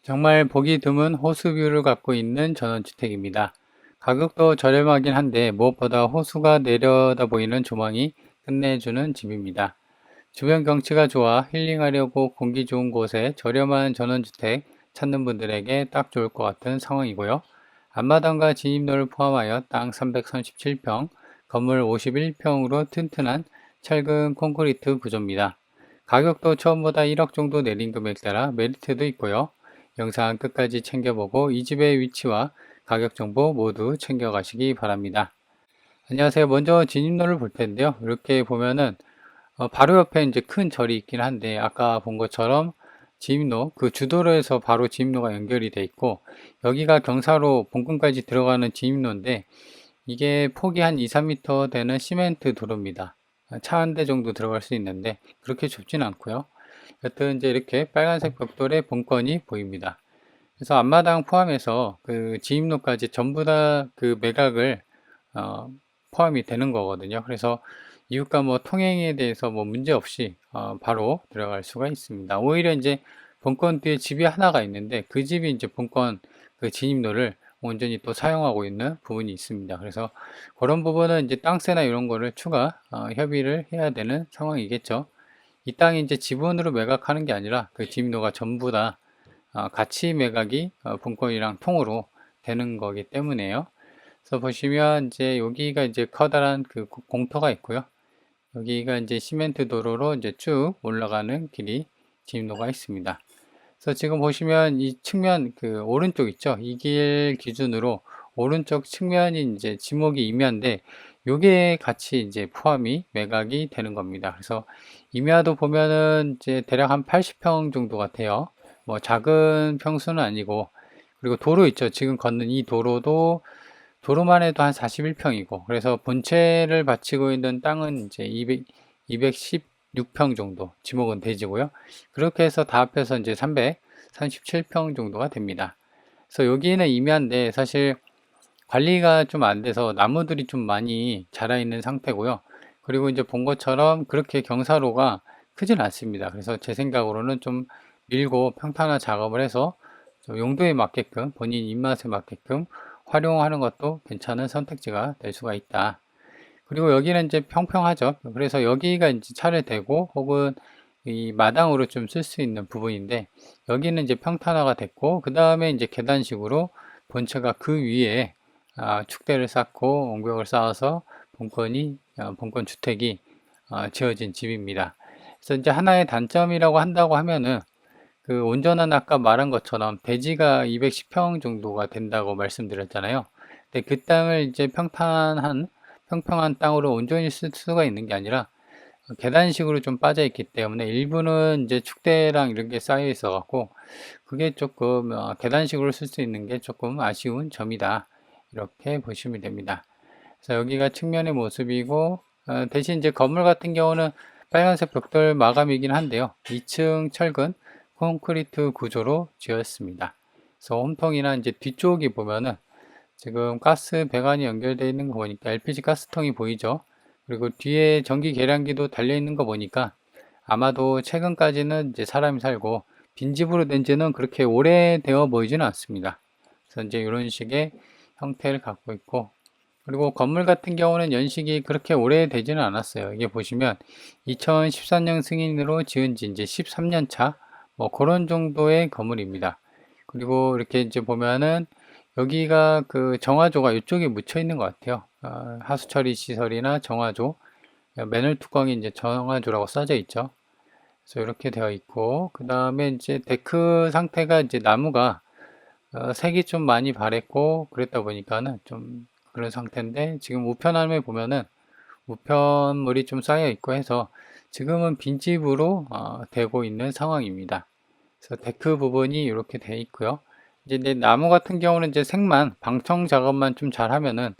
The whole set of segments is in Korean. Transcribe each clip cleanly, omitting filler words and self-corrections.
정말 보기 드문 호수뷰를 갖고 있는 전원주택입니다. 가격도 저렴하긴 한데 무엇보다 호수가 내려다 보이는 조망이 끝내주는 집입니다. 주변 경치가 좋아 힐링하려고 공기 좋은 곳에 저렴한 전원주택 찾는 분들에게 딱 좋을 것 같은 상황이고요. 앞마당과 진입로를 포함하여 땅 337평, 건물 51평으로 튼튼한 철근 콘크리트 구조입니다. 가격도 처음보다 1억 정도 내린 금액 따라 메리트도 있고요. 영상 끝까지 챙겨보고 이 집의 위치와 가격 정보 모두 챙겨가시기 바랍니다. 안녕하세요. 먼저 진입로를 볼 텐데요. 이렇게 보면은 바로 옆에 이제 큰 절이 있긴 한데 아까 본 것처럼 진입로 그 주도로에서 바로 진입로가 연결이 돼 있고 여기가 경사로 본권까지 들어가는 진입로인데 이게 폭이 한 2, 3m 되는 시멘트 도로입니다. 차 한 대 정도 들어갈 수 있는데 그렇게 좁진 않고요. 여튼 이제 이렇게 빨간색 벽돌의 본권이 보입니다. 그래서 앞마당 포함해서 그 진입로까지 전부 다 그 매각을 포함이 되는 거거든요. 그래서 이웃과 뭐 통행에 대해서 뭐 문제 없이 바로 들어갈 수가 있습니다. 오히려 이제 본권 뒤에 집이 하나가 있는데 그 집이 이제 본권 그 진입로를 온전히 또 사용하고 있는 부분이 있습니다. 그래서 그런 부분은 이제 땅세나 이런 거를 추가 협의를 해야 되는 상황이겠죠. 이 땅이 이제 지분으로 매각하는 게 아니라 그 진입로가 전부 다 같이 매각이 본권이랑 통으로 되는 거기 때문에요. 그래서 보시면 이제 여기가 이제 커다란 그 공터가 있고요. 여기가 이제 시멘트 도로로 이제 쭉 올라가는 길이 진입로가 있습니다. 그래서 지금 보시면 이 측면 그 오른쪽 있죠? 이 길 기준으로 오른쪽 측면이 이제 지목이 임야인데 요게 같이 이제 포함이 매각이 되는 겁니다. 그래서 임야도 보면은 이제 대략 한 80평 정도 같아요. 뭐 작은 평수는 아니고 그리고 도로 있죠. 지금 걷는 이 도로도 도로만 해도 한 41평이고 그래서 본체를 바치고 있는 땅은 이제 216평 정도 지목은 대지고요. 그렇게 해서 다 합해서 이제 337평 정도가 됩니다. 그래서 여기는 임야인데 사실 관리가 좀 안 돼서 나무들이 좀 많이 자라 있는 상태고요. 그리고 이제 본 것처럼 그렇게 경사로가 크진 않습니다. 그래서 제 생각으로는 좀 밀고 평탄화 작업을 해서 좀 용도에 맞게끔 본인 입맛에 맞게끔 활용하는 것도 괜찮은 선택지가 될 수가 있다. 그리고 여기는 이제 평평하죠. 그래서 여기가 이제 차를 대고 혹은 이 마당으로 좀 쓸 수 있는 부분인데 여기는 이제 평탄화가 됐고 그 다음에 이제 계단식으로 본체가 그 위에 축대를 쌓고 옹벽을 쌓아서 본권 주택이 지어진 집입니다. 그래서 이제 하나의 단점이라고 한다고 하면은 그 온전한 아까 말한 것처럼 대지가 210평 정도가 된다고 말씀드렸잖아요. 근데 그 땅을 이제 평평한 땅으로 온전히 쓸 수가 있는 게 아니라 계단식으로 좀 빠져 있기 때문에 일부는 이제 축대랑 이런 게 쌓여 있어 갖고 그게 조금 계단식으로 쓸 수 있는 게 조금 아쉬운 점이다. 이렇게 보시면 됩니다. 그래서 여기가 측면의 모습이고 대신 이제 건물 같은 경우는 빨간색 벽돌 마감이긴 한데요. 2층 철근 콘크리트 구조로 지었습니다. 그래서 홈통이나 이제 뒤쪽이 보면은 지금 가스 배관이 연결되어 있는 거 보니까 LPG 가스통이 보이죠? 그리고 뒤에 전기 계량기도 달려 있는 거 보니까 아마도 최근까지는 이제 사람이 살고 빈집으로 된 지는 그렇게 오래되어 보이지는 않습니다. 그래서 이제 이런 식의 형태를 갖고 있고 그리고 건물 같은 경우는 연식이 그렇게 오래되지는 않았어요. 이게 보시면 2014년 승인으로 지은 지 이제 13년 차 뭐 그런 정도의 건물입니다. 그리고 이렇게 이제 보면은 여기가 그 정화조가 이쪽에 묻혀 있는 것 같아요. 하수 처리 시설이나 정화조, 맨홀 뚜껑이 이제 정화조라고 써져 있죠. 그래서 이렇게 되어 있고, 그 다음에 이제 데크 상태가 이제 나무가 색이 좀 많이 바랬고, 그랬다 보니까는 좀 그런 상태인데, 지금 우편함에 보면은 우편물이 좀 쌓여 있고 해서 지금은 빈집으로 되고 있는 상황입니다. 그래서 데크 부분이 이렇게 되어 있고요. 이제 내 나무 같은 경우는 이제 색만 방청 작업만 좀 잘하면은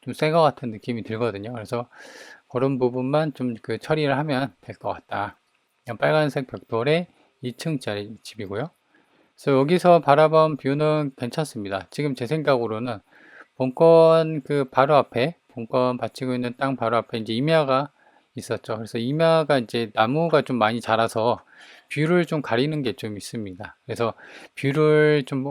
좀 새 것 같은 느낌이 들거든요. 그래서 그런 부분만 좀 그 처리를 하면 될 것 같다. 그냥 빨간색 벽돌의 2층짜리 집이고요. 그래서 여기서 바라본 뷰는 괜찮습니다. 지금 제 생각으로는 본권 그 바로 앞에 본권 받치고 있는 땅 바로 앞에 이제 임야가 있었죠. 그래서 임야가 이제 나무가 좀 많이 자라서 뷰를 좀 가리는 게 좀 있습니다. 그래서 뷰를 좀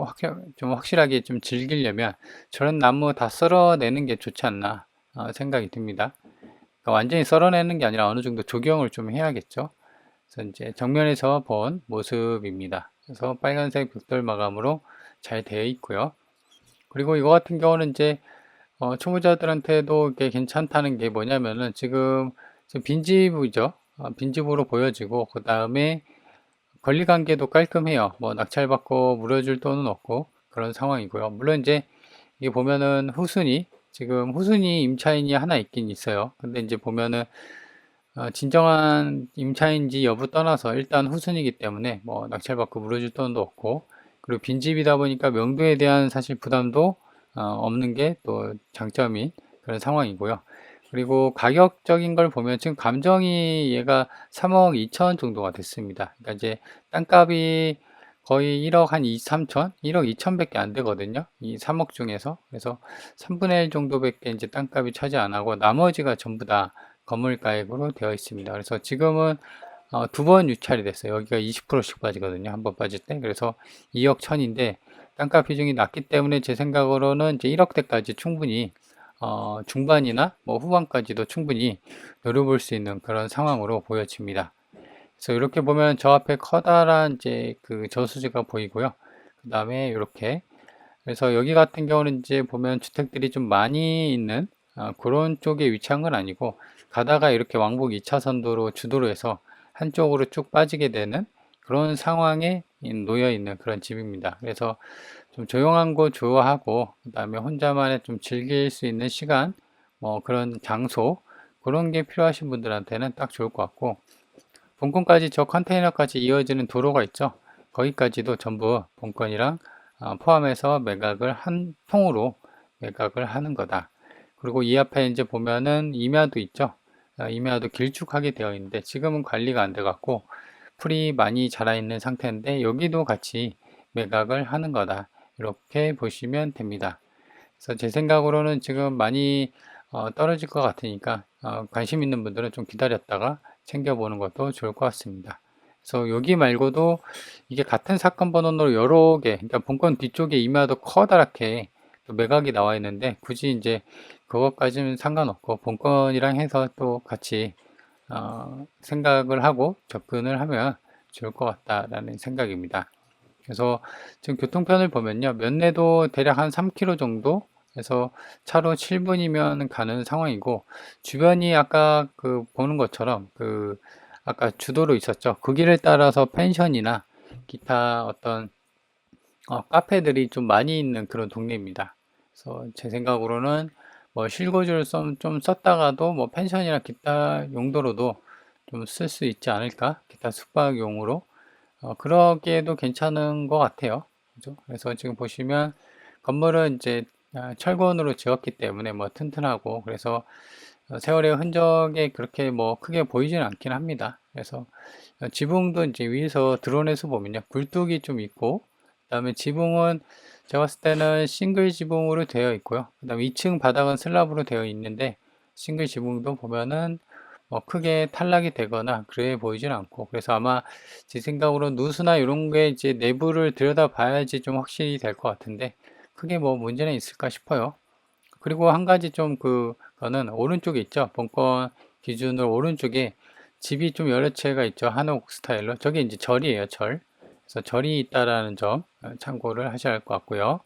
확실하게 좀 즐기려면 저런 나무 다 썰어내는 게 좋지 않나 생각이 듭니다. 그러니까 완전히 썰어내는 게 아니라 어느 정도 조경을 좀 해야겠죠. 그래서 이제 정면에서 본 모습입니다. 그래서 빨간색 벽돌 마감으로 잘 되어 있고요. 그리고 이거 같은 경우는 이제 초보자들한테도 이게 괜찮다는 게 뭐냐면은 지금 빈집이죠. 빈집으로 보여지고 그 다음에 권리관계도 깔끔해요. 뭐 낙찰받고 물어줄 돈은 없고 그런 상황이고요. 물론 이제 이게 보면은 지금 후순위 임차인이 하나 있긴 있어요. 근데 이제 보면은 진정한 임차인지 여부 떠나서 일단 후순위이기 때문에 뭐 낙찰받고 물어줄 돈도 없고, 그리고 빈집이다 보니까 명도에 대한 사실 부담도 없는 게 또 장점인 그런 상황이고요. 그리고 가격적인 걸 보면 지금 감정이 얘가 3억 2천 정도가 됐습니다. 그러니까 이제 땅값이 거의 1억 한 2, 3천, 1억 2천밖에 안 되거든요. 이 3억 중에서. 그래서 3분의 1 정도밖에 이제 땅값이 차지 안 하고 나머지가 전부 다 건물가액으로 되어 있습니다. 그래서 지금은 두 번 유찰이 됐어요. 여기가 20%씩 빠지거든요. 한 번 빠질 때. 그래서 2억 천인데 땅값 비중이 낮기 때문에 제 생각으로는 이제 1억대까지 충분히 중반이나 뭐 후반까지도 충분히 노려볼 수 있는 그런 상황으로 보여집니다. 그래서 이렇게 보면 저 앞에 커다란 이제 그 저수지가 보이고요. 그 다음에 이렇게, 그래서 여기 같은 경우는 이제 보면 주택들이 좀 많이 있는 그런 쪽에 위치한 건 아니고, 가다가 이렇게 왕복 2차선 도로 주도로해서 한쪽으로 쭉 빠지게 되는 그런 상황에 놓여 있는 그런 집입니다. 그래서 좀 조용한 곳 좋아하고, 그 다음에 혼자만의 좀 즐길 수 있는 시간, 뭐 그런 장소, 그런 게 필요하신 분들한테는 딱 좋을 것 같고, 본건까지 저 컨테이너까지 이어지는 도로가 있죠. 거기까지도 전부 본건이랑 포함해서 매각을 한 통으로 매각을 하는 거다. 그리고 이 앞에 이제 보면은 임야도 있죠. 임야도 길쭉하게 되어 있는데 지금은 관리가 안 돼 갖고 풀이 많이 자라 있는 상태인데 여기도 같이 매각을 하는 거다. 이렇게 보시면 됩니다. 그래서 제 생각으로는 지금 많이 떨어질 것 같으니까 관심 있는 분들은 좀 기다렸다가 챙겨보는 것도 좋을 것 같습니다. 그래서 여기 말고도 이게 같은 사건 번호로 여러 개, 그러니까 본건 뒤쪽에 임야도 커다랗게 또 매각이 나와 있는데 굳이 이제 그것까지는 상관없고 본건이랑 해서 또 같이 생각을 하고 접근을 하면 좋을 것 같다라는 생각입니다. 그래서 지금 교통편을 보면요, 면내도 대략 한 3km 정도 해서 차로 7분이면 가는 상황이고, 주변이 아까 그 보는 것처럼 그 아까 주도로 있었죠. 그 길을 따라서 펜션이나 기타 어떤 카페들이 좀 많이 있는 그런 동네입니다. 그래서 제 생각으로는 뭐 실거주를 좀 썼다가도 뭐 펜션이나 기타 용도로도 좀 쓸 수 있지 않을까? 기타 숙박용으로. 그러기에도 괜찮은 것 같아요. 그죠? 그래서 지금 보시면 건물은 이제 철근으로 지었기 때문에 뭐 튼튼하고, 그래서 세월의 흔적이 그렇게 뭐 크게 보이지는 않긴 합니다. 그래서 지붕도 이제 위에서 드론에서 보면요, 굴뚝이 좀 있고, 그다음에 지붕은 제가 봤을 때는 싱글 지붕으로 되어 있고요. 그다음에 2층 바닥은 슬랍으로 되어 있는데 싱글 지붕도 보면은 뭐 크게 탈락이 되거나 그래 보이진 않고, 그래서 아마 제 생각으로 누수나 이런 게 이제 내부를 들여다 봐야지 좀 확실히 될 것 같은데 크게 뭐 문제는 있을까 싶어요. 그리고 한 가지 좀 그거는 오른쪽에 있죠. 본권 기준으로 오른쪽에 집이 좀 여러 채가 있죠. 한옥 스타일로. 저게 이제 절이에요, 절. 그래서 절이 있다라는 점 참고를 하셔야 할 것 같고요.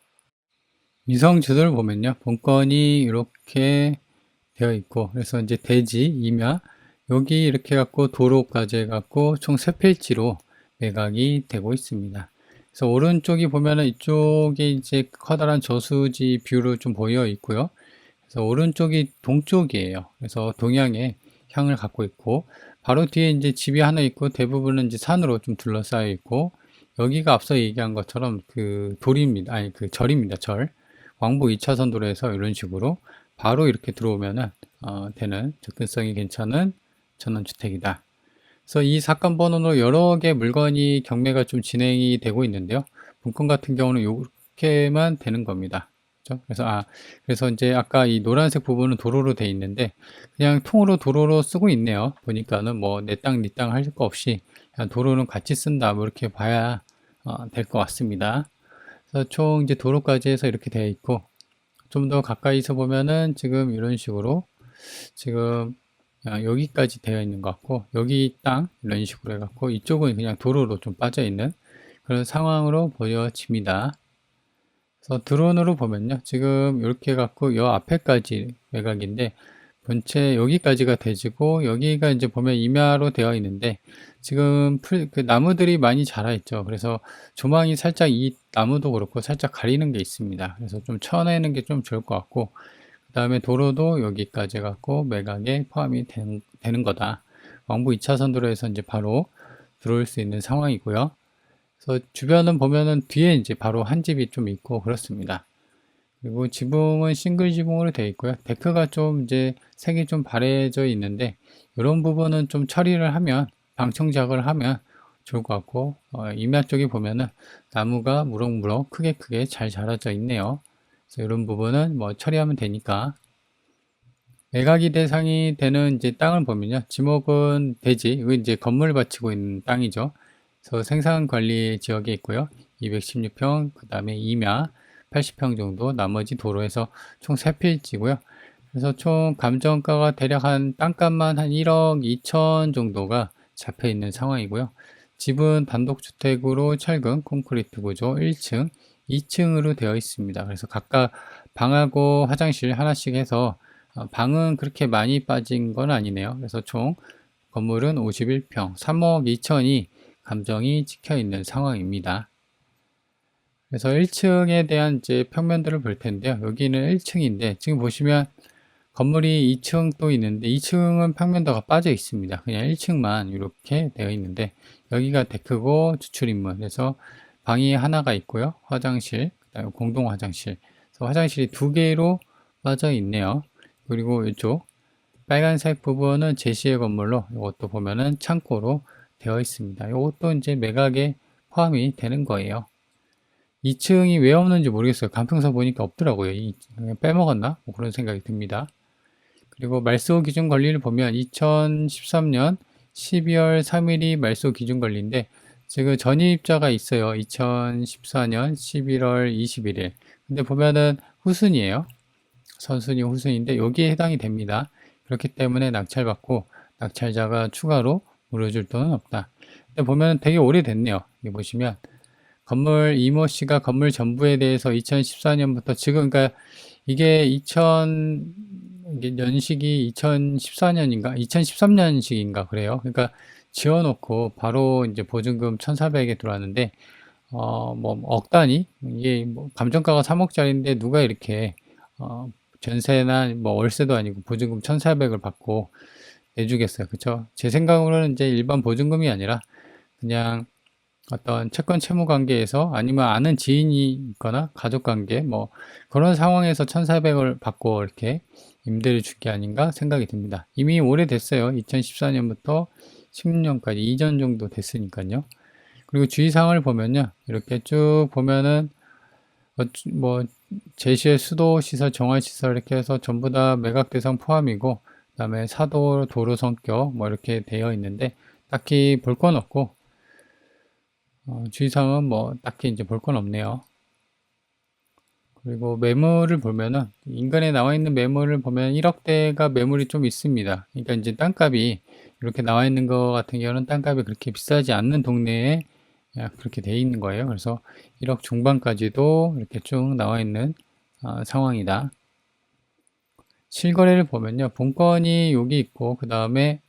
위성 지도를 보면요, 본권이 이렇게 되어 있고, 그래서 이제 대지, 임야, 여기 이렇게 갖고 도로까지 해갖고 총 3필지로 매각이 되고 있습니다. 그래서 오른쪽이 보면은 이쪽에 이제 커다란 저수지 뷰로 좀 보여 있고요. 그래서 오른쪽이 동쪽이에요. 그래서 동양의 향을 갖고 있고, 바로 뒤에 이제 집이 하나 있고, 대부분은 이제 산으로 좀 둘러싸여 있고, 여기가 앞서 얘기한 것처럼 그 돌입니다. 아니, 그 절입니다. 절. 왕복 2차선 도로에서 이런 식으로 바로 이렇게 들어오면은 되는 접근성이 괜찮은 전원주택이다. 그래서 이 사건 번호로 여러 개 물건이 경매가 좀 진행이 되고 있는데요. 분권 같은 경우는 이렇게만 되는 겁니다. 그렇죠? 그래서 이제 아까 이 노란색 부분은 도로로 돼 있는데 그냥 통으로 도로로 쓰고 있네요. 보니까는 뭐 내 땅, 네 땅 할 거 없이 도로는 같이 쓴다, 뭐 이렇게 봐야 될 것 같습니다. 그래서 총 이제 도로까지 해서 이렇게 되어 있고, 좀 더 가까이서 보면은 지금 이런 식으로 지금 여기까지 되어 있는 것 같고, 여기 땅 이런 식으로 해갖고 이쪽은 그냥 도로로 좀 빠져 있는 그런 상황으로 보여집니다. 그래서 드론으로 보면요, 지금 이렇게 해갖고 요 앞에까지 외곽인데, 본체 여기까지가 대지고 여기가 이제 보면 임야로 되어 있는데, 지금 그 나무들이 많이 자라 있죠. 그래서 조망이 살짝 이 나무도 그렇고 살짝 가리는 게 있습니다. 그래서 좀 쳐내는 게 좀 좋을 것 같고, 그 다음에 도로도 여기까지 갖고 매각에 포함이 되는 거다. 왕복 2차선 도로에서 이제 바로 들어올 수 있는 상황이고요. 그래서 주변은 보면은 뒤에 이제 바로 한 집이 좀 있고 그렇습니다. 그리고 지붕은 싱글 지붕으로 되어 있고요. 데크가 좀 이제 색이 좀 바래져 있는데, 이런 부분은 좀 처리를 하면, 방청작을 하면 좋을 것 같고, 임야 쪽에 보면은 나무가 무럭무럭 크게 잘 자라져 있네요. 그래서 이런 부분은 뭐 처리하면 되니까. 매각이 대상이 되는 이제 땅을 보면요, 지목은 대지, 이거 이제 건물 바치고 있는 땅이죠. 그래서 생산관리 지역에 있고요. 216평, 그 다음에 임야 80평 정도, 나머지 도로에서 총 3필지고요. 그래서 총 감정가가 대략 한 땅값만 한 1억 2천 정도가 잡혀 있는 상황이고요. 집은 단독주택으로 철근 콘크리트 구조 1층, 2층으로 되어 있습니다. 그래서 각각 방하고 화장실 하나씩 해서 방은 그렇게 많이 빠진 건 아니네요. 그래서 총 건물은 51평, 3억 2천이 감정이 찍혀 있는 상황입니다. 그래서 1층에 대한 이제 평면들을 볼 텐데요. 여기는 1층인데 지금 보시면 건물이 2층 또 있는데 2층은 평면도가 빠져 있습니다. 그냥 1층만 이렇게 되어 있는데, 여기가 데크고 주출입문, 그래서 방이 하나가 있고요. 화장실, 그다음에 공동 화장실. 그래서 화장실이 2개로 빠져 있네요. 그리고 이쪽 빨간색 부분은 제시의 건물로, 이것도 보면은 창고로 되어 있습니다. 이것도 이제 매각에 포함이 되는 거예요. 2층이 왜 없는지 모르겠어요. 간평서 보니까 없더라고요. 빼먹었나? 뭐 그런 생각이 듭니다. 그리고 말소 기준 권리를 보면 2013년 12월 3일이 말소 기준 권리인데, 지금 전입자가 있어요. 2014년 11월 21일. 근데 보면은 후순이에요. 선순위 후순인데 여기에 해당이 됩니다. 그렇기 때문에 낙찰받고 낙찰자가 추가로 물어줄 돈은 없다. 근데 보면 되게 오래됐네요. 여기 보시면 건물 이모 씨가 건물 전부에 대해서 2014년부터 지금, 그러니까 이게 이게 연식이 2014년인가 2013년식인가 그래요. 그러니까 지어놓고 바로 이제 보증금 1,400에 들어왔는데, 뭐 억 단위, 이게 뭐 감정가가 3억짜리인데 누가 이렇게 전세나 뭐 월세도 아니고 보증금 1,400을 받고 내주겠어요. 그쵸? 제 생각으로는 이제 일반 보증금이 아니라 그냥 어떤 채권 채무 관계에서, 아니면 아는 지인이 있거나 가족 관계, 뭐 그런 상황에서 1,400을 받고 이렇게 임대를 줄 게 아닌가 생각이 듭니다. 이미 오래됐어요. 2014년부터 16년까지 2년 정도 됐으니까요. 그리고 주의사항을 보면요, 이렇게 쭉 보면은 뭐 제시의 수도 시설, 정화 시설 이렇게 해서 전부 다 매각 대상 포함이고, 그다음에 사도, 도로 성격 뭐 이렇게 되어 있는데 딱히 볼 건 없고, 주의사항은 뭐 딱히 이제 볼 건 없네요. 그리고 매물을 보면은 인간에 나와 있는 매물을 보면 1억대가 매물이 좀 있습니다. 그러니까 이제 땅값이 이렇게 나와 있는 거 같은 경우는 땅값이 그렇게 비싸지 않는 동네에 그렇게 돼 있는 거예요. 그래서 1억 중반까지도 이렇게 쭉 나와 있는 상황이다. 실거래를 보면요, 본건이 여기 있고, 그 다음에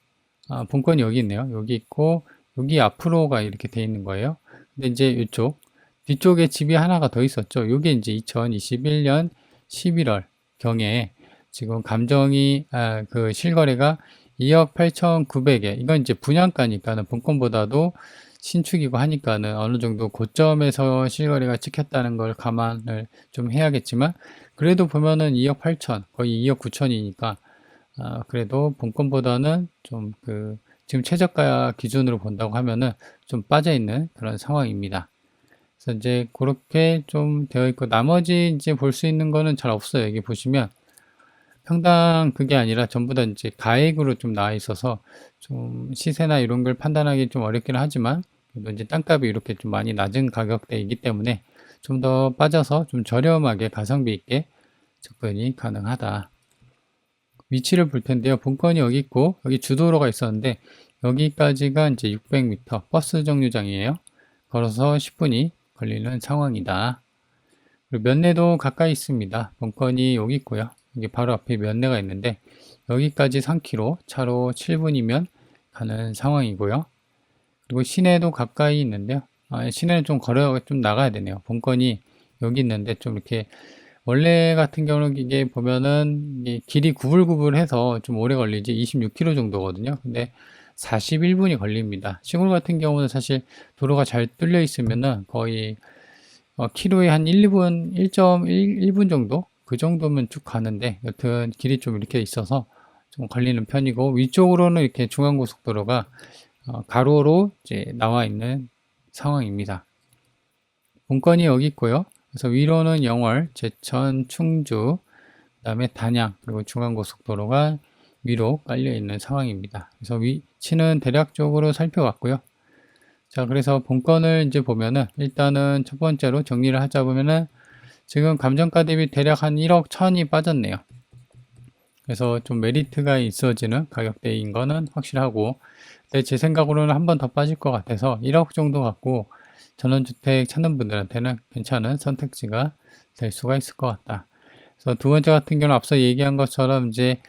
본건이 여기 있네요. 여기 있고 여기 앞으로가 이렇게 돼 있는 거예요. 근데 이제 이쪽 뒤쪽에 집이 하나가 더 있었죠. 이게 이제 2021년 11월 경에 지금 감정이 그 실거래가 2억 8,900에, 이건 이제 분양가니까는 본건보다도 신축이고 하니까는 어느 정도 고점에서 실거래가 찍혔다는 걸 감안을 좀 해야겠지만, 그래도 보면은 2억 8천, 거의 2억 9천이니까 그래도 본건보다는 좀 지금 최저가 기준으로 본다고 하면은 좀 빠져 있는 그런 상황입니다. 그래서 이제 그렇게 좀 되어 있고, 나머지 이제 볼 수 있는 거는 잘 없어요. 여기 보시면 평당 그게 아니라 전부 다 이제 가액으로 좀 나와 있어서 좀 시세나 이런 걸 판단하기 좀 어렵긴 하지만 그래도 이제 땅값이 이렇게 좀 많이 낮은 가격대이기 때문에 좀 더 빠져서 좀 저렴하게 가성비 있게 접근이 가능하다. 위치를 볼 텐데요. 본건이 여기 있고 여기 주도로가 있었는데 여기까지가 이제 600m 버스 정류장이에요. 걸어서 10분이 걸리는 상황이다. 그리고 면내도 가까이 있습니다. 본건이 여기 있고요. 여기 바로 앞에 면내가 있는데 여기까지 3km, 차로 7분이면 가는 상황이고요. 그리고 시내도 가까이 있는데요. 시내는 좀 좀 나가야 되네요. 본건이 여기 있는데 좀 이렇게 원래 같은 경우는 이게 보면은 이게 길이 구불구불해서 좀 오래 걸리지 26km 정도거든요. 근데 41분이 걸립니다. 시골 같은 경우는 사실 도로가 잘 뚫려 있으면은 거의 키로에 한 1, 2분, 1.1분 정도? 그 정도면 쭉 가는데 여튼 길이 좀 이렇게 있어서 좀 걸리는 편이고 위쪽으로는 이렇게 중앙고속도로가 가로로 이제 나와 있는 상황입니다. 본건이 여기 있고요. 그래서 위로는 영월, 제천, 충주, 그다음에 단양 그리고 중앙고속도로가 위로 깔려 있는 상황입니다. 그래서 위치는 대략적으로 살펴봤고요. 자, 그래서 본건을 이제 보면은 일단은 첫 번째로 정리를 하자 보면은 지금 감정가 대비 대략 한 1억 1000이 빠졌네요. 그래서 좀 메리트가 있어지는 가격대인 거는 확실하고 근데 제 생각으로는 한 번 더 빠질 것 같아서 1억 정도 갖고 전원주택 찾는 분들한테는 괜찮은 선택지가 될 수가 있을 것 같다. 그래서 두 번째 같은 경우는 앞서 얘기한 것처럼 이제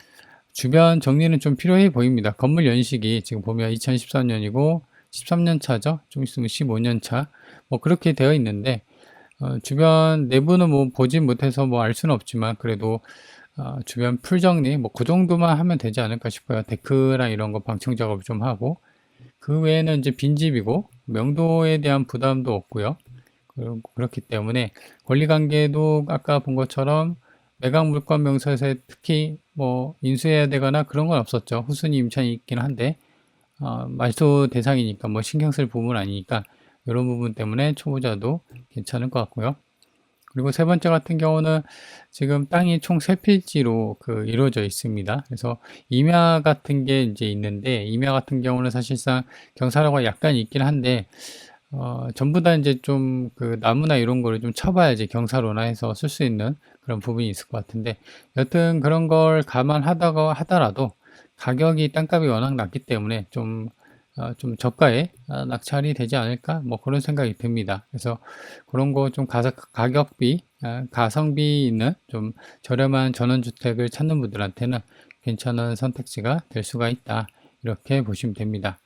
주변 정리는 좀 필요해 보입니다. 건물 연식이 지금 보면 2013년이고 13년 차죠. 좀 있으면 15년 차. 뭐 그렇게 되어 있는데 주변 내부는 뭐 보진 못해서 뭐 알 수는 없지만 그래도 주변 풀 정리 뭐 그 정도만 하면 되지 않을까 싶어요. 데크랑 이런 거 방청 작업 좀 하고 그 외에는 이제 빈집이고 명도에 대한 부담도 없고요. 그렇기 때문에 권리관계도 아까 본 것처럼 매각 물권 명세서에 특히 뭐 인수해야 되거나 그런 건 없었죠. 후순위 임차인이 있긴 한데 말소 대상이니까 뭐 신경 쓸 부분 아니니까 이런 부분 때문에 초보자도 괜찮을 것 같고요. 그리고 세 번째 같은 경우는 지금 땅이 총 3필지로 이루어져 있습니다. 그래서 임야 같은 게 이제 있는데 임야 같은 경우는 사실상 경사로가 약간 있긴 한데 전부 다 이제 좀 나무나 이런 거를 좀 쳐봐야지 경사로나 해서 쓸 수 있는 그런 부분이 있을 것 같은데 여튼 그런 걸 감안하다가 하더라도 가격이 땅값이 워낙 낮기 때문에 좀 저가에 낙찰이 되지 않을까 뭐 그런 생각이 듭니다. 그래서 그런 거 좀 가격비 가성비 있는 좀 저렴한 전원주택을 찾는 분들한테는 괜찮은 선택지가 될 수가 있다 이렇게 보시면 됩니다.